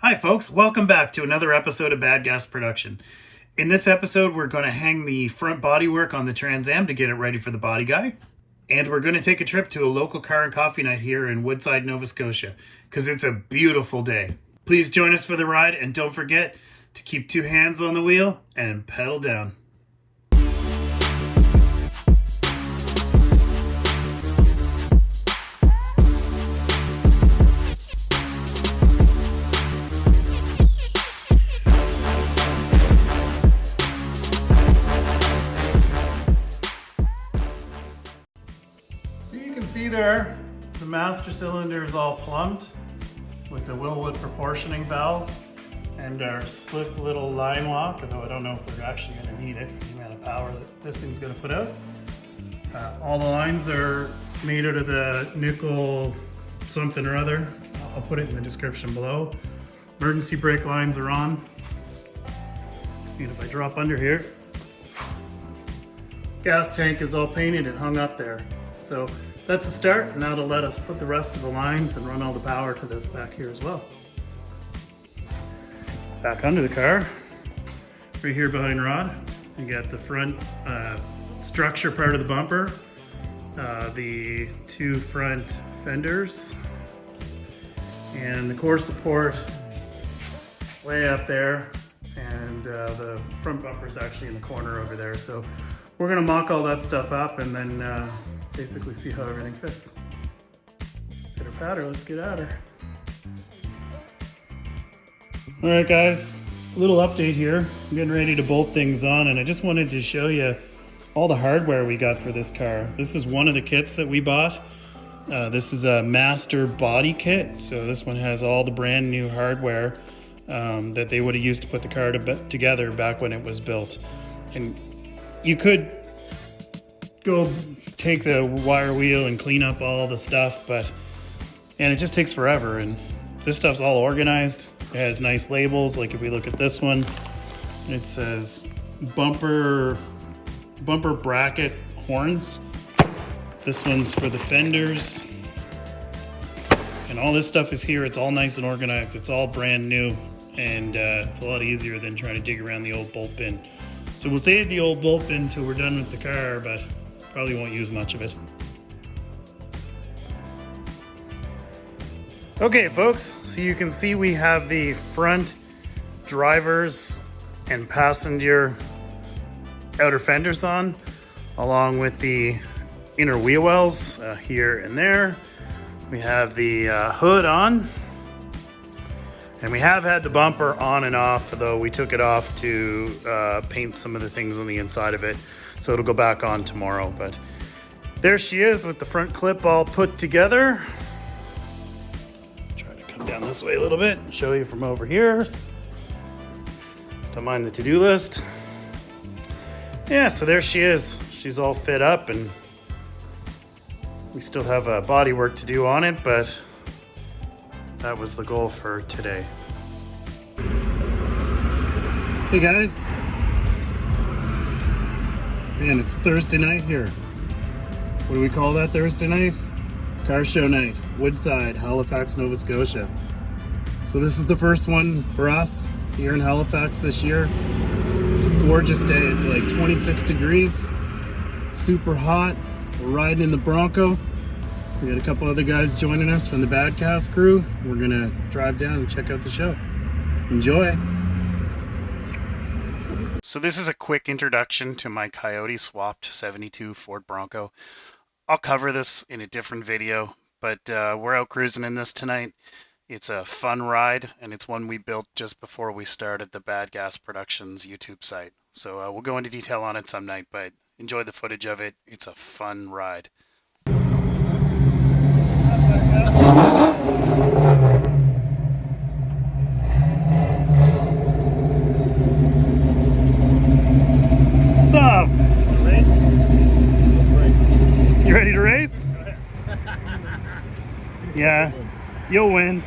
Hi folks, welcome back to another episode of Bad Gas Production. In this episode, we're going to hang the front bodywork on the Trans Am to get it ready for the body guy. And we're going to take a trip to a local car and coffee night here in Woodside, Nova Scotia, because it's a beautiful day. Please join us for the ride, and don't forget to keep two hands on the wheel and pedal down. See there, the master cylinder is all plumbed with the Willwood proportioning valve and our slick little line lock, although I don't know if we're actually going to need it for the amount of power that this thing's going to put out. All the lines are made out of the nickel something or other. I'll put it in the description below. Emergency brake lines are on. And if I drop under here, gas tank is all painted and hung up there. So that's a start. Now to let us put the rest of the lines and run all the power to this back here as well. Back under the car, right here behind Rod, you got the front structure part of the bumper, the two front fenders, and the core support way up there, and the front bumper is actually in the corner over there. So we're gonna mock all that stuff up and then basically see how everything fits. Pitter patter, let's get at her. All right guys, a little update here. I'm getting ready to bolt things on, and I just wanted to show you all the hardware we got for this car. This is one of the kits that we bought. This is a master body kit. So this one has all the brand new hardware that they would have used to put the car together back when it was built. And you could go take the wire wheel and clean up all the stuff, and it just takes forever. And this stuff's all organized. It has nice labels. Like if we look at this one, it says bumper bracket horns. This one's for the fenders. And all this stuff is here. It's all nice and organized. It's all brand new, and it's a lot easier than trying to dig around the old bolt bin. So we'll stay at the old bolt bin until we're done with the car, but probably won't use much of it. Okay folks, so you can see we have the front drivers and passenger outer fenders on, along with the inner wheel wells here and there. We have the hood on, and we have had the bumper on and off, though we took it off to paint some of the things on the inside of it. So it'll go back on tomorrow, but there she is with the front clip all put together. Try to come down this way a little bit and show you from over here. Don't mind the to-do list. Yeah, so there she is. She's all fit up, and we still have body work to do on it, but that was the goal for today. Hey guys. Man, it's Thursday night here. What do we call that Thursday night? Car show night, Woodside, Halifax, Nova Scotia. So this is the first one for us here in Halifax this year. It's a gorgeous day. It's like 26 degrees, super hot. We're riding in the Bronco. We got a couple other guys joining us from the Bad Gas Crew. We're gonna drive down and check out the show. Enjoy. So this is a quick introduction to my Coyote swapped 72 Ford Bronco. I'll cover this in a different video, but we're out cruising in this tonight. It's a fun ride, and it's one we built just before we started the Bad Gas Productions YouTube site. So we'll go into detail on it some night, but enjoy the footage of it. It's a fun ride. Sup? You ready to race? Yeah, you'll win.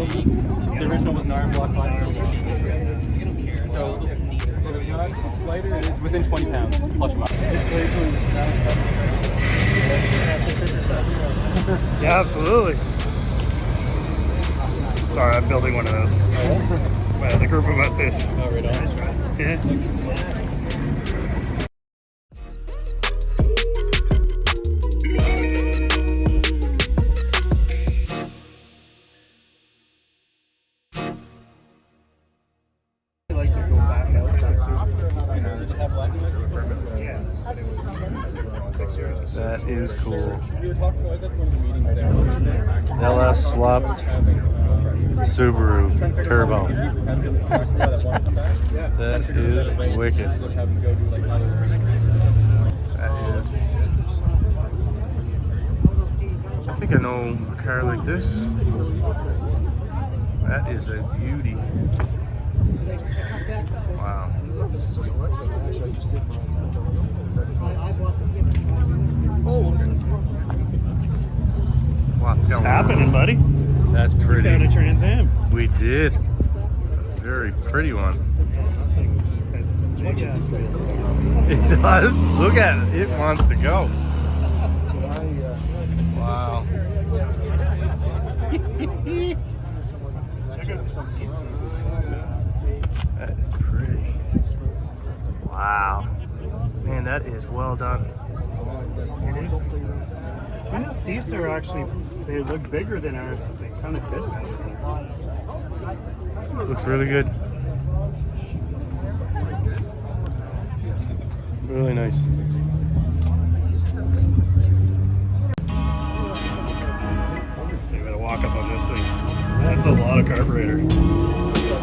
The original was an iron block liner. So if it's not, it's lighter and it's within 20 pounds, plus or minus. Yeah, absolutely. Sorry, I'm building one of those. Well, the group of us is. Oh, right on. Yeah. I like to go back out. Did you have black noise? Yeah, but it was 6 years. That is cool. We were talking about, I was at one of the meetings there. LS swapped Subaru Turbo. That is wicked. That is. I think I know a car like this. That is a beauty. Wow. What's What's happening, buddy? That's pretty. We found a Trans Am. We did. Very pretty one. It does. Look at it. It wants to go. Wow. That is pretty. Wow. Man, that is well done. It is. I mean, those seats are actually, they look bigger than ours, but they kind of fit better. Looks really good. Really nice. You gotta walk up on this thing. That's a lot of carburetor. That's a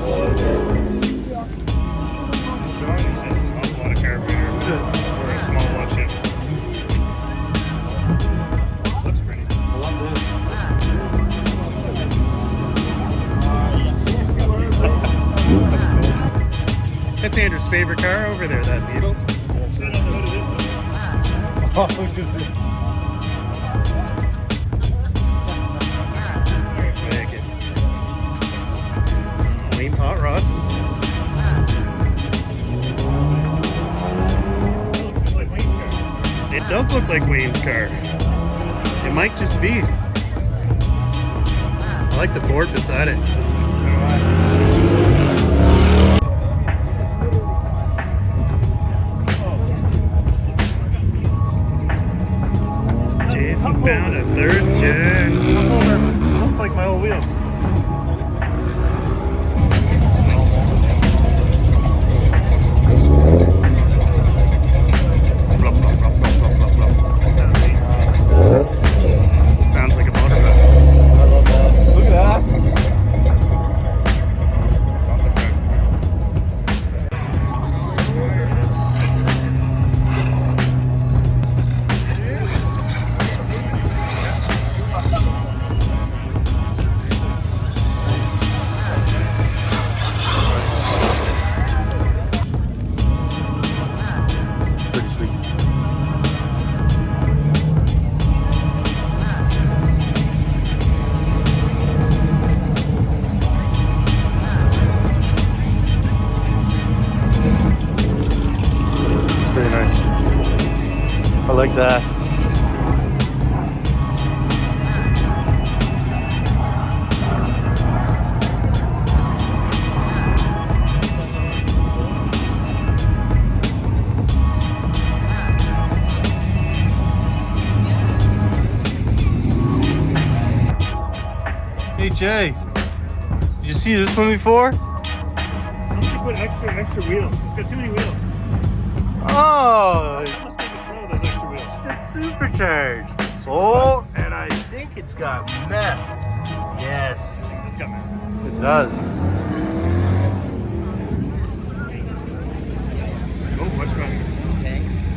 lot of carburetor for a small one ship. Looks pretty. That's Andrew's favorite car over there, that Beetle. Wayne's hot rods. It does look like Wayne's car. It might just be. I like the Ford beside it. Jason found a 3rd gen. Looks like my old wheel. Sounds like a motorboat. Look at that. It's pretty sweet. It's pretty nice. I like that. Hey Jay, did you see this one before? Somebody put extra wheels. It's got too many wheels. Oh, That must make it slow, those extra wheels. it's supercharged. Oh, and I think it's got meth. Yes, It's got me. it does. Oh, what's wrong? Tanks.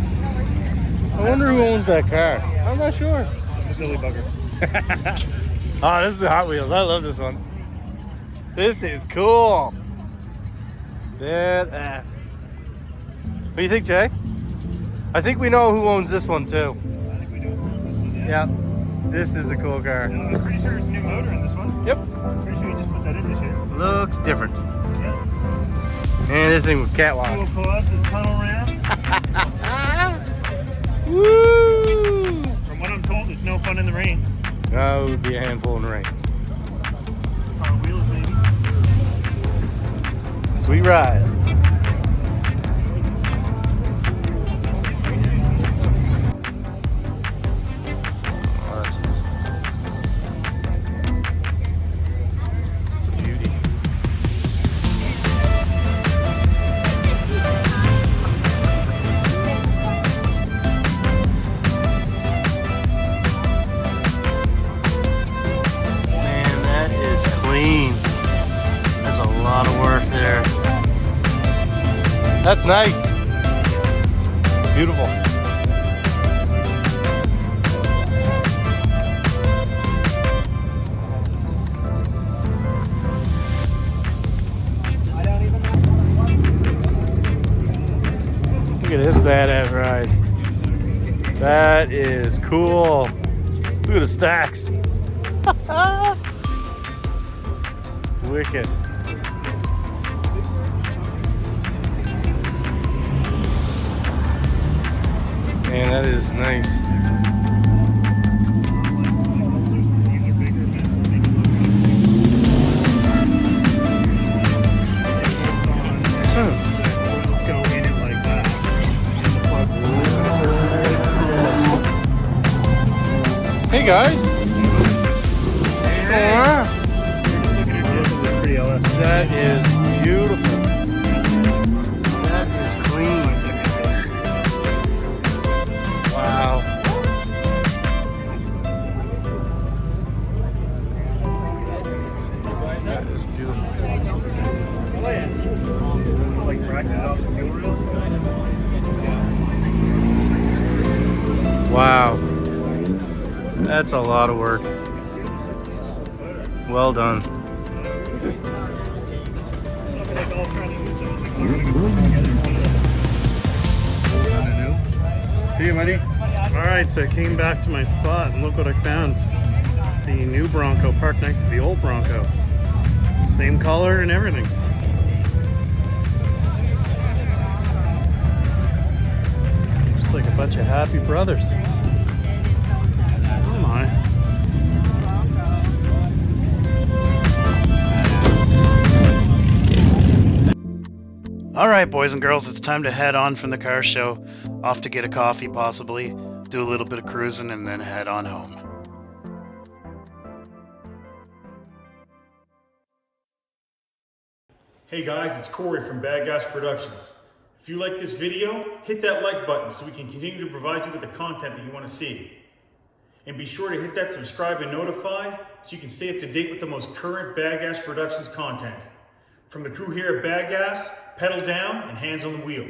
I wonder who owns that car. I'm not sure. Silly bugger. Oh, this is the Hot Wheels. I love this one. This is cool. Badass. What do you think, Jay? I think we know who owns this one too. I think we do. This one, Yeah. This is a cool car. I'm pretty sure it's a new motor in this one. Yep. Pretty sure you just put that in this year. Looks different. Yeah. And this thing with catwalk. Cool quad, the tunnel ram. Woo! From what I'm told, it's no fun in the rain. That would be a handful in the rain. Car wheels, maybe. Sweet ride. Oh, that's a beauty. Man, that is clean. That's a lot of work there. That's nice. Beautiful. Look at this badass ride. That is cool. Look at the stacks. Wicked. Man, that is nice. These are bigger, let's go in it like that. Hey guys. That is beautiful. That is clean. Wow. That is beautiful. Like bracketed off the fuel rail. Wow. That's a lot of work. Well done. Hey, buddy. All right, so I came back to my spot and look what I found. The new Bronco parked next to the old Bronco. Same color and everything. Just like a bunch of happy brothers. Oh my. All right, boys and girls, it's time to head on from the car show. Off to get a coffee, possibly, do a little bit of cruising, and then head on home. Hey guys, it's Corey from Bad Gas Productions. If you like this video, hit that like button so we can continue to provide you with the content that you want to see. And be sure to hit that subscribe and notify so you can stay up to date with the most current Bad Gas Productions content. From the crew here at Bad Gas, pedal down and hands on the wheel.